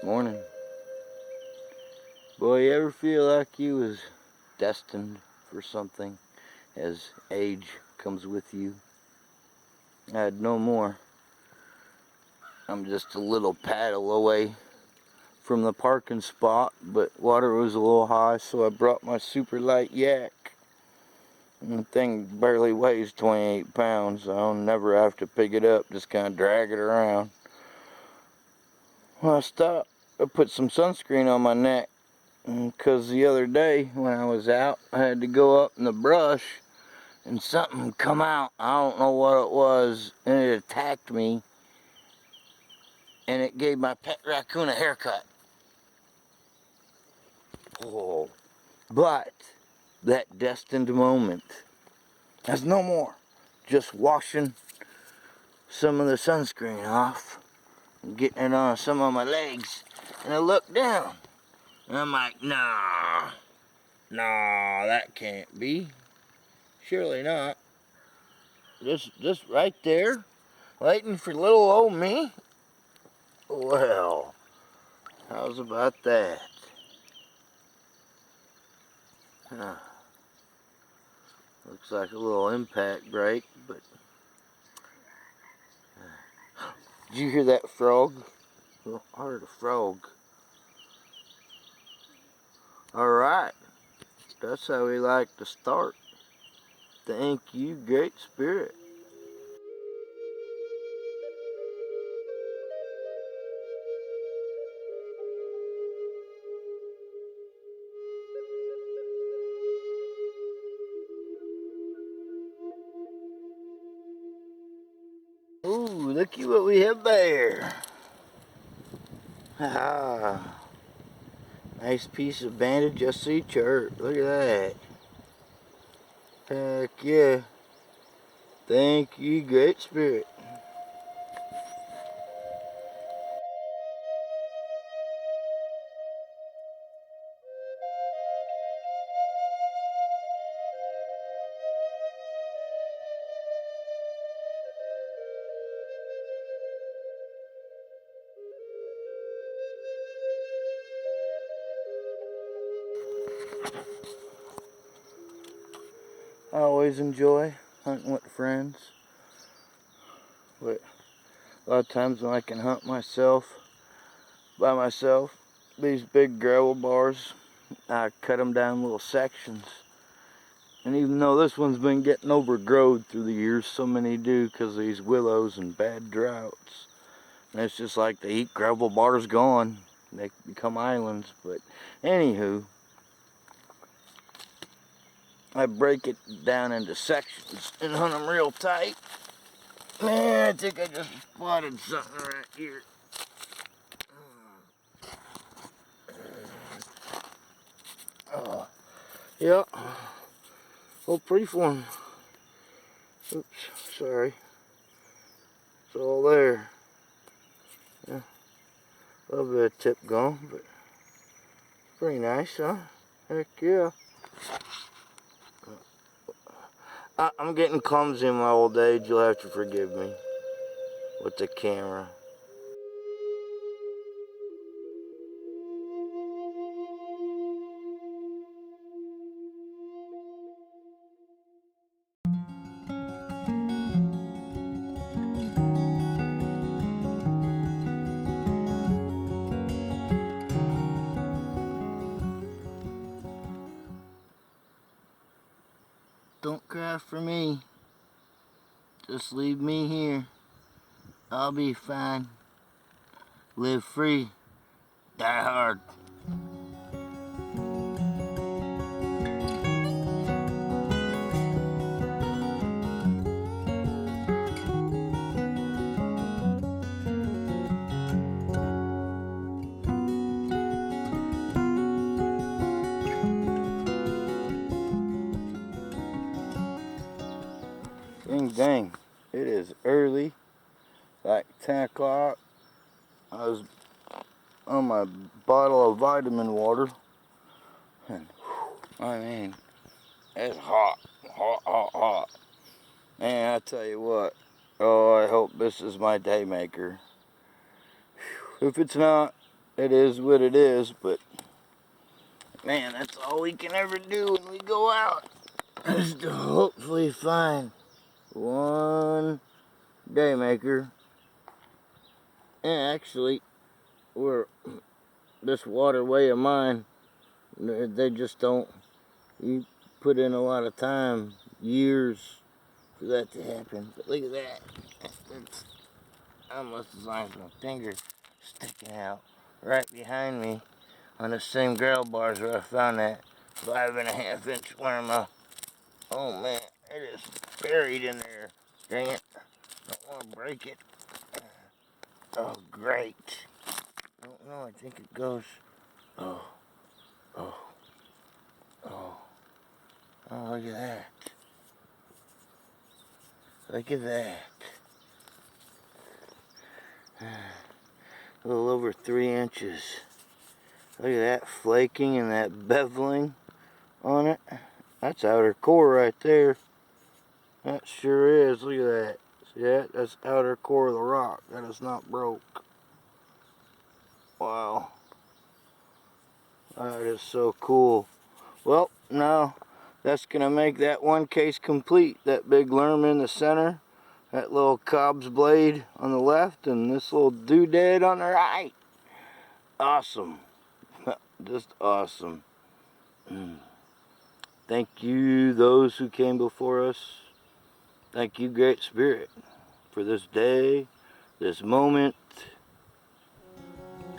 Morning. Boy, you ever feel like you was destined for something as age comes with you? I had no more. I'm just a little paddle away from the parking spot, but water was a little high, so I brought my super light yak. And the thing barely weighs 28 pounds, so I'll never have to pick it up, just kind of drag it around. Well, I stopped. I put some sunscreen on my neck, because the other day when I was out, I had to go up in the brush, and something come out. I don't know what it was, and it attacked me, and it gave my pet raccoon a haircut. Oh, but that destined moment, there's no more. Just washing some of the sunscreen off and getting it on some of my legs, and I look down, and I'm like, nah, that can't be. Surely not. Just right there, waiting for little old me. Well, how's about that? Huh. Looks like a little impact break, but did you hear that frog? Well, I heard a frog. Alright, that's how we like to start. Thank you, Great Spirit. Ooh, looky what we have there. Ah, nice piece of bandage SC chart. Look at that. Heck yeah. Thank you, Great Spirit. I always enjoy hunting with friends, but a lot of times when I can hunt by myself, these big gravel bars, I cut them down little sections. And even though this one's been getting overgrown through the years, so many do because of these willows and bad droughts. And it's just like the gravel bars gone. They become islands. But anywho, I break it down into sections and hunt them real tight. Man, I think I just spotted something right here. Oh, yeah. Oh, preform. Oops, sorry. It's all there. Yeah, a little bit of tip gone, but pretty nice, huh? Heck yeah. I'm getting clumsy in my old age. You'll have to forgive me with the camera. Don't cry for me. Just leave me here. I'll be fine. Live free. Die hard. Dang. It is early. Like 10 o'clock. I was on my bottle of vitamin water. And I mean, it's hot. Hot. Man, I tell you what. Oh, I hope this is my day maker. If it's not, it is what it is, but man, that's all we can ever do when we go out, is to hopefully find one daymaker. And actually, this waterway of mine, they just don't, you put in a lot of time, years, for that to happen. But look at that. That's almost as long as my finger sticking out right behind me on the same gravel bars where I found that 5.5-inch worm. Oh man, it is buried in there. Dang it. Don't want to break it. Oh, great. I don't know, I think it goes. Oh. Oh. Oh. Oh, look at that. Look at that. A little over 3 inches. Look at that flaking and that beveling on it. That's outer core right there. That sure is. Look at that. See that? That's outer core of the rock. That is not broke. Wow. That is so cool. Well, now that's going to make that one case complete. That big lerm in the center. That little cob's blade on the left. And this little doodad on the right. Awesome. Just awesome. Thank you, those who came before us. Thank you, Great Spirit, for this day, this moment,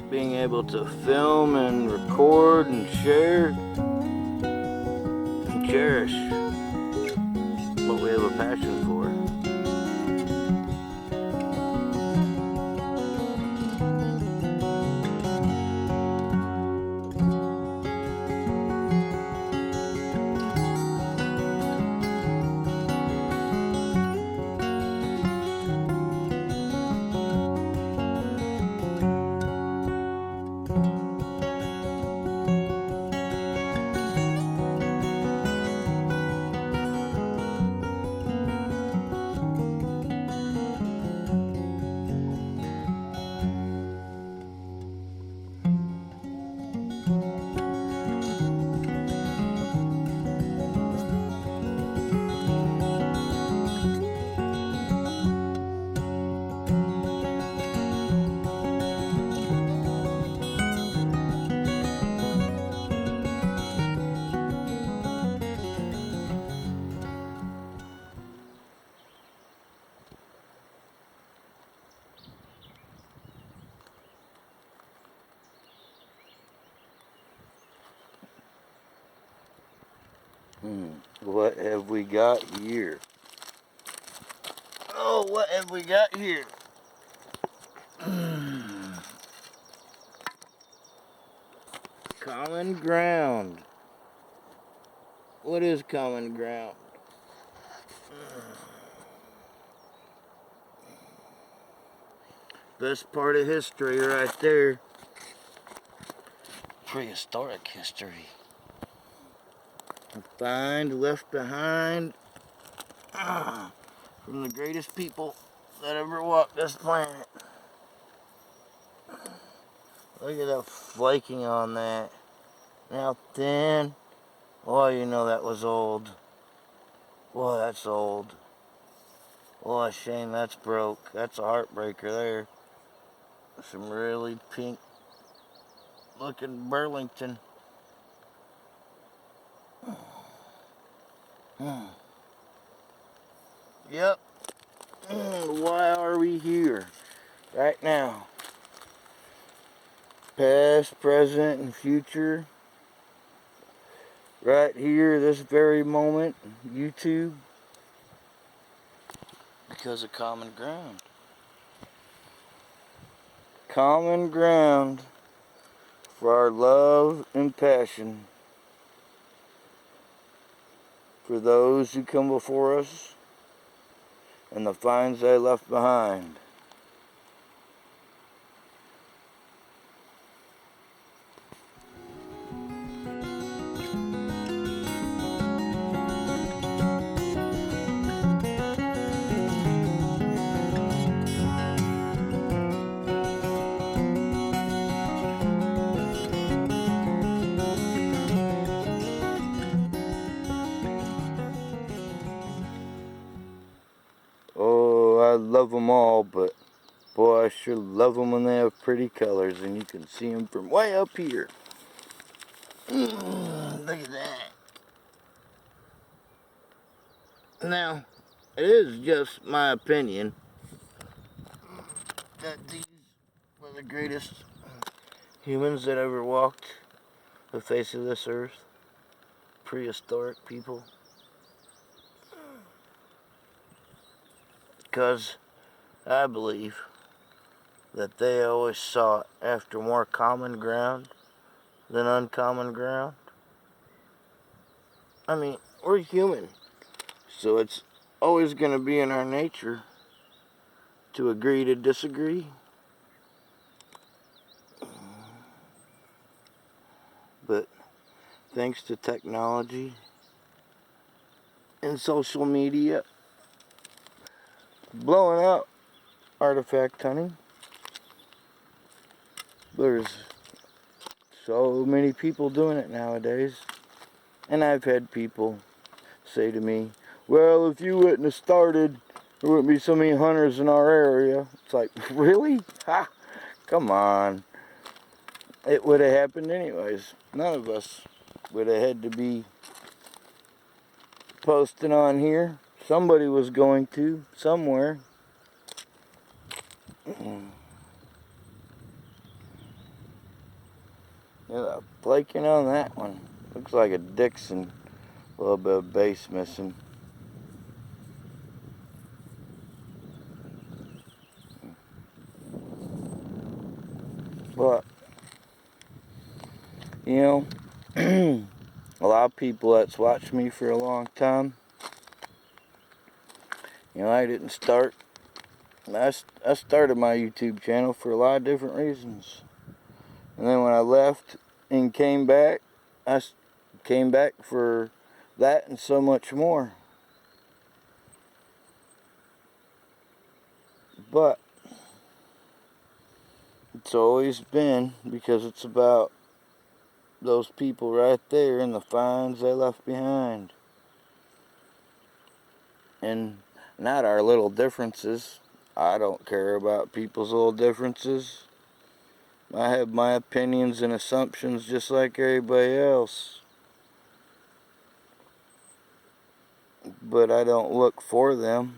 being able to film and record and share and cherish what we have a passion for. What have we got here? Oh, what have we got here? Common ground. What is common ground? Best part of history right there. Prehistoric history. Find left behind from the greatest people that ever walked this planet. Look at the flaking on that. How thin. Oh, you know that was old. Boy, that's old. Oh, a shame that's broke. That's a heartbreaker there. Some really pink looking Burlington. Yep. Why are we here right now? Past, present, and future. Right here, this very moment, YouTube. Because of common ground. Common ground for our love and passion for those who come before us and the finds they left behind. I love them all, but boy, I sure love them when they have pretty colors and you can see them from way up here. Look at that. Now, it is just my opinion that these were the greatest humans that ever walked the face of this earth. Prehistoric people. Because I believe that they always sought after more common ground than uncommon ground. I mean, we're human, so it's always going to be in our nature to agree to disagree. But thanks to technology and social media blowing up artifact hunting, there's so many people doing it nowadays. And I've had people say to me, well, if you wouldn't have started, there wouldn't be so many hunters in our area. It's like, really? Ha! Come on. It would have happened anyways. None of us would have had to be posting on here. Somebody was going to, somewhere. Yeah, flaking on that one. Looks like a Dixon. A little bit of base missing. But, you know, a lot of people that's watched me for a long time, you know, I didn't start. I started my YouTube channel for a lot of different reasons. And then when I left and came back, I came back for that and so much more. But it's always been because it's about those people right there and the finds they left behind. And not our little differences. I don't care about people's little differences. I have my opinions and assumptions just like everybody else. But I don't look for them.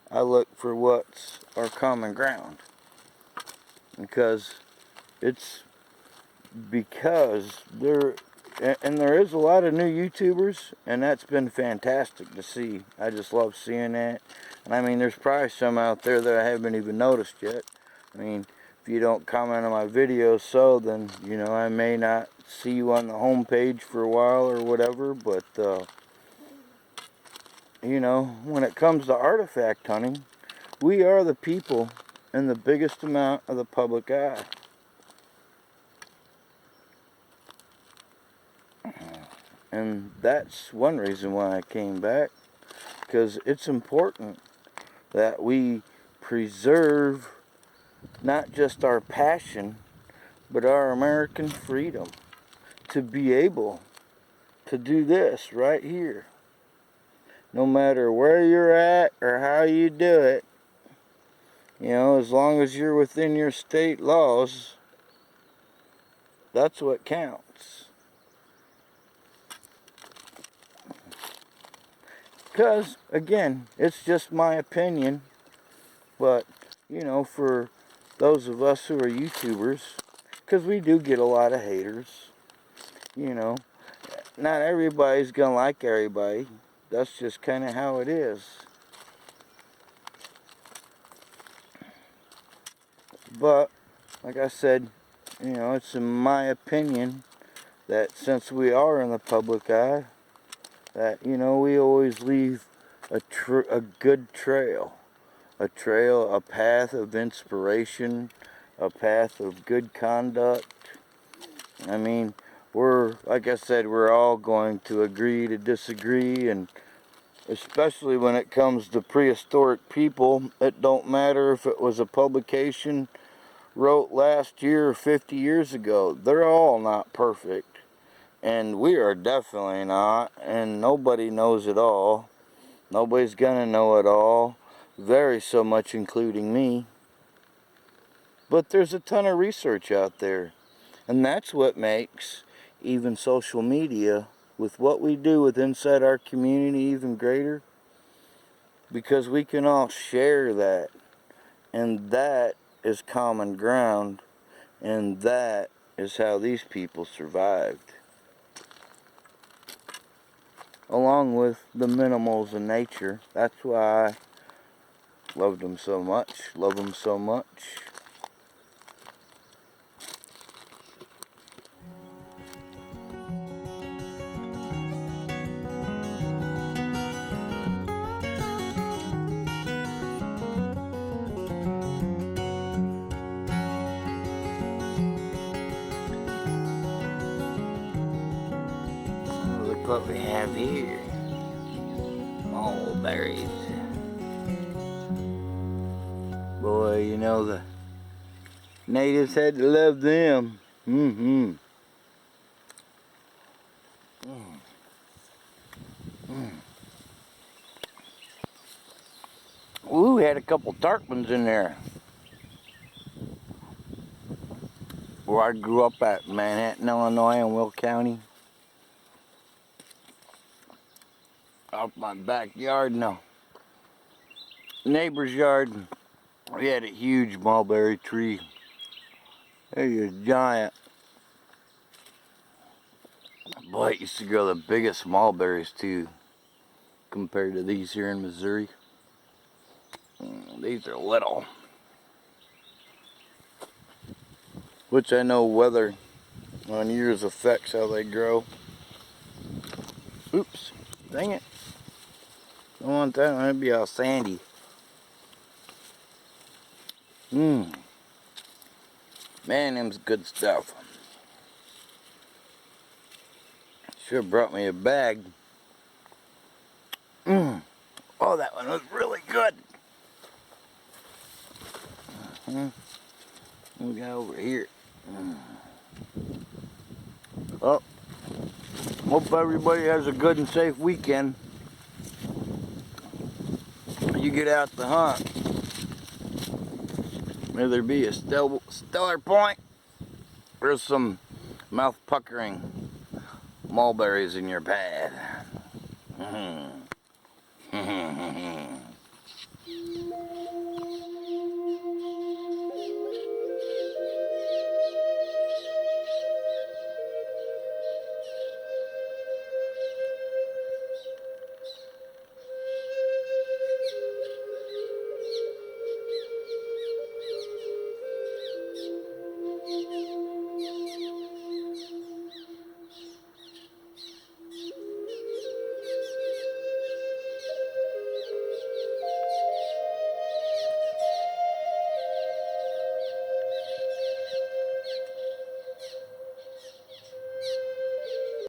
I look for what's our common ground. Because there is a lot of new YouTubers, and that's been fantastic to see. I just love seeing that. And I mean, there's probably some out there that I haven't even noticed yet. I mean, if you don't comment on my videos, then, you know, I may not see you on the home page for a while or whatever, but, you know, when it comes to artifact hunting, we are the people in the biggest amount of the public eye. And that's one reason why I came back, because it's important that we preserve not just our passion, but our American freedom to be able to do this right here. No matter where you're at or how you do it, you know, as long as you're within your state laws, that's what counts. Because, again, it's just my opinion, but, you know, for those of us who are YouTubers, because we do get a lot of haters, you know, not everybody's going to like everybody. That's just kind of how it is. But, like I said, you know, it's in my opinion that since we are in the public eye, that, you know, we always leave a good trail. A path of inspiration, a path of good conduct. I mean, like I said, we're all going to agree to disagree, and especially when it comes to prehistoric people, it don't matter if it was a publication wrote last year or 50 years ago. They're all not perfect. And we are definitely not, and nobody knows it all. Nobody's gonna know it all. very so much including me. But there's a ton of research out there. And that's what makes even social media, with what we do with inside our community, even greater. Because we can all share that. And that is common ground. And that is how these people survived. Along with the minimals in nature. That's why I loved them so much. Love them so much. Look what we have here. Mulberries. Boy, you know the natives had to love them. Mm-hmm. Ooh, had a couple tarpons in there. Where I grew up at Manhattan, Illinois, in Will County. Out my backyard now. Neighbor's yard. We had a huge mulberry tree. It was giant. Boy, it used to grow the biggest mulberries too, compared to these here in Missouri. These are little. Which I know weather on years affects how they grow. Oops, dang it. Don't want that one, it'd be all sandy. Man, them's good stuff. Sure brought me a bag. Oh, that one was really good. We got over here. Oh, hope everybody has a good and safe weekend. You get out to hunt. May there be a stellar point or some mouth-puckering mulberries in your path.